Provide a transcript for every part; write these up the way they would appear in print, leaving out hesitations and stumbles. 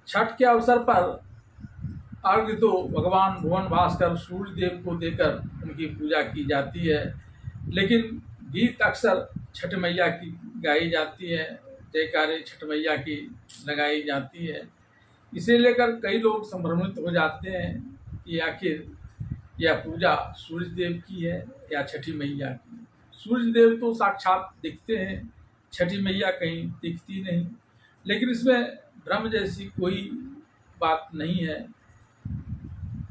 छठ के अवसर पर अर्घ्य तो भगवान भुवन भास्कर सूर्य देव को देकर उनकी पूजा की जाती है, लेकिन गीत अक्सर छठ मैया की गाई जाती है, जयकारे छठ मैया की लगाई जाती है। इसे लेकर कई लोग संभ्रमित हो जाते हैं कि आखिर यह पूजा सूर्य देव की है या छठी मैया की। सूर्य देव तो साक्षात दिखते हैं, छठी मैया कहीं दिखती नहीं, लेकिन इसमें भ्रम जैसी कोई बात नहीं है।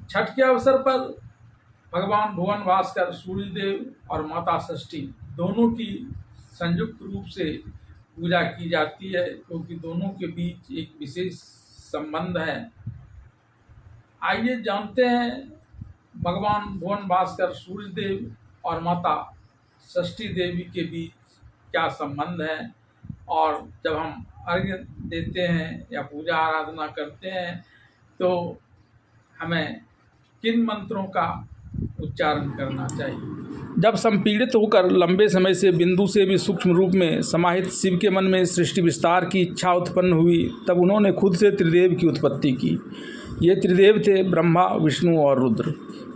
छठ के अवसर पर भगवान भुवन भास्कर सूर्य देव और माता षष्ठी दोनों की संयुक्त रूप से पूजा की जाती है, क्योंकि दोनों के बीच एक विशेष संबंध है। आइए जानते हैं भगवान भुवन भास्कर सूर्य देव और माता षष्ठी देवी के बीच क्या संबंध है, और जब हम अर्घ्य देते हैं या पूजा आराधना करते हैं तो हमें किन मंत्रों का उच्चारण करना चाहिए। जब संपीड़ित होकर लंबे समय से बिंदु से भी सूक्ष्म रूप में समाहित शिव के मन में सृष्टि विस्तार की इच्छा उत्पन्न हुई, तब उन्होंने खुद से त्रिदेव की उत्पत्ति की। ये त्रिदेव थे ब्रह्मा, विष्णु और रुद्र।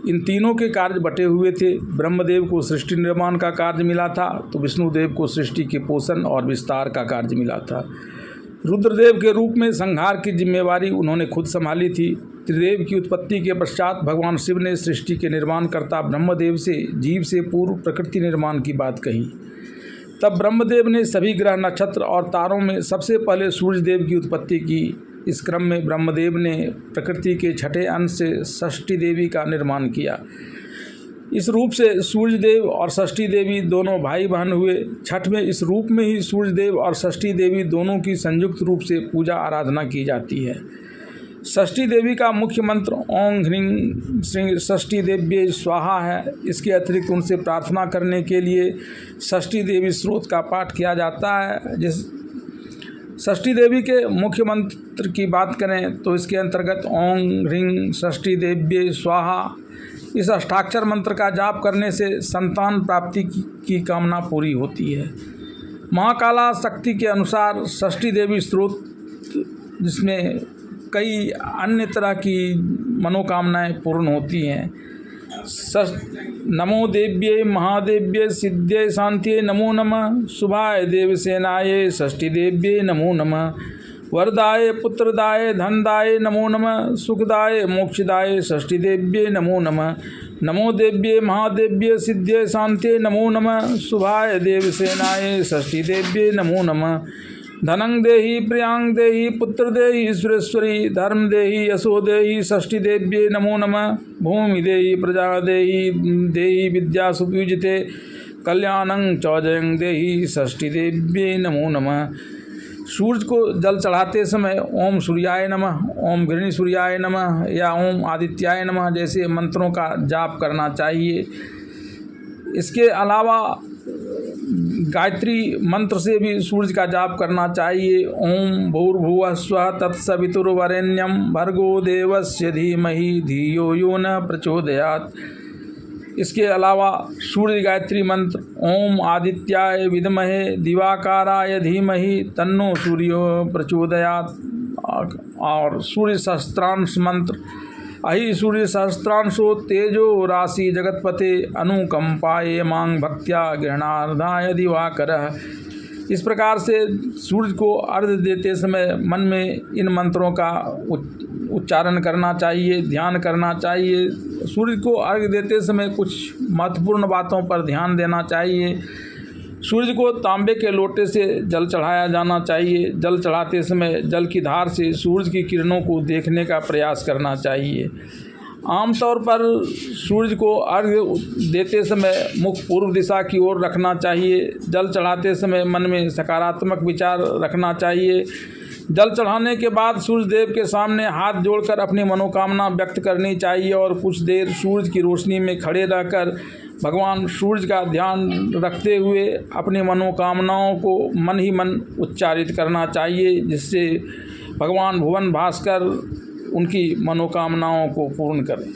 इन तीनों के कार्य बटे हुए थे। ब्रह्मदेव को सृष्टि निर्माण का कार्य मिला था, तो विष्णुदेव को सृष्टि के पोषण और विस्तार का कार्य मिला था। रुद्रदेव के रूप में संहार की जिम्मेवारी उन्होंने खुद संभाली थी। त्रिदेव की उत्पत्ति के पश्चात भगवान शिव ने सृष्टि के निर्माणकर्ता ब्रह्मदेव से जीव से पूर्व प्रकृति निर्माण की बात कही। तब ब्रह्मदेव ने सभी ग्रह, नक्षत्र और तारों में सबसे पहले सूर्यदेव की उत्पत्ति की। इस क्रम में ब्रह्मदेव ने प्रकृति के छठे अंश से षष्ठी देवी का निर्माण किया। इस रूप से सूर्यदेव और षष्ठी देवी दोनों भाई बहन हुए। छठ में इस रूप में ही सूर्यदेव और षष्ठी देवी दोनों की संयुक्त रूप से पूजा आराधना की जाती है। षष्ठी देवी का मुख्य मंत्र ओम ह्रीं श्रीं षष्ठी देव्ये स्वाहा है। इसके अतिरिक्त उनसे प्रार्थना करने के लिए षष्ठी देवी स्रोत का पाठ किया जाता है। जिस षष्ठी देवी के मुख्य मंत्र की बात करें तो इसके अंतर्गत ओम ह्रीं षष्ठी देव्ये स्वाहा, इस अष्टाक्षर मंत्र का जाप करने से संतान प्राप्ति की कामना पूरी होती है। महाकाला शक्ति के अनुसार षष्ठी देवी स्रोत, जिसमें कई अन्य तरह की मनोकामनाएं पूर्ण होती हैं। नमो देव्ये महादेव्ये सिद्ध्ये शांत्ये नमो नमः, शुभाय देवसेनाये षष्ठी देव्ये नमो नमः, वरदाय पुत्रदाय धनदाय नमो नमः, सुखदाय मोक्षदाय षष्ठी देव्ये नमो नमः। नमो देव्ये महादेव्ये सिद्धे शांत्ये नमो नमः, शुभाय देवसेनाय षष्ठी देव्ये नमो नमः। धनं देहि प्रियांग देहि पुत्र देहि सुरेश्वरी, धर्म देहि यशो देहि षष्ठी देव्ये नमो नमः। भूमि देहि प्रजा देहि देहि विद्या सुपूजिते, कल्याणं च जयं देहि षष्ठी देव्ये नमो नमः। सूर्य को जल चढ़ाते समय ओम सूर्याय नमः, ओम घृणी सूर्याय नमः या ओम आदित्याय नमः जैसे मंत्रों का जाप करना चाहिए। इसके अलावा गायत्री मंत्र से भी सूर्य का जाप करना चाहिए। ओम भूर्भुवः स्वः तत्सवितुर्वरेण्यं भर्गो देवस्य धीमहि धियो यो न प्रचोदयात्। इसके अलावा सूर्य गायत्री मंत्र ओम आदित्याय विद्महे दिवाकाराय धीमहि तन्नो सूर्यो प्रचोदयात्, और सूर्य सहस्त्रांश मंत्र अहि सूर्य सहस्त्रांशो तेजो राशि जगतपते अनुकंपाये मांग भक्त्या गृहणार्धाय दिवाकरः। इस प्रकार से सूर्य को अर्घ्य देते समय मन में इन मंत्रों का उच्चारण करना चाहिए, ध्यान करना चाहिए। सूर्य को अर्घ्य देते समय कुछ महत्वपूर्ण बातों पर ध्यान देना चाहिए। सूर्य को तांबे के लोटे से जल चढ़ाया जाना चाहिए। जल चढ़ाते समय जल की धार से सूर्य की किरणों को देखने का प्रयास करना चाहिए। आमतौर पर सूर्य को अर्घ्य देते समय मुख पूर्व दिशा की ओर रखना चाहिए। जल चढ़ाते समय मन में सकारात्मक विचार रखना चाहिए। जल चढ़ाने के बाद सूर्य देव के सामने हाथ जोड़कर अपनी मनोकामना व्यक्त करनी चाहिए और कुछ देर सूर्य की रोशनी में खड़े रहकर भगवान सूर्य का ध्यान रखते हुए अपनी मनोकामनाओं को मन ही मन उच्चारित करना चाहिए, जिससे भगवान भुवन भास्कर उनकी मनोकामनाओं को पूर्ण करें।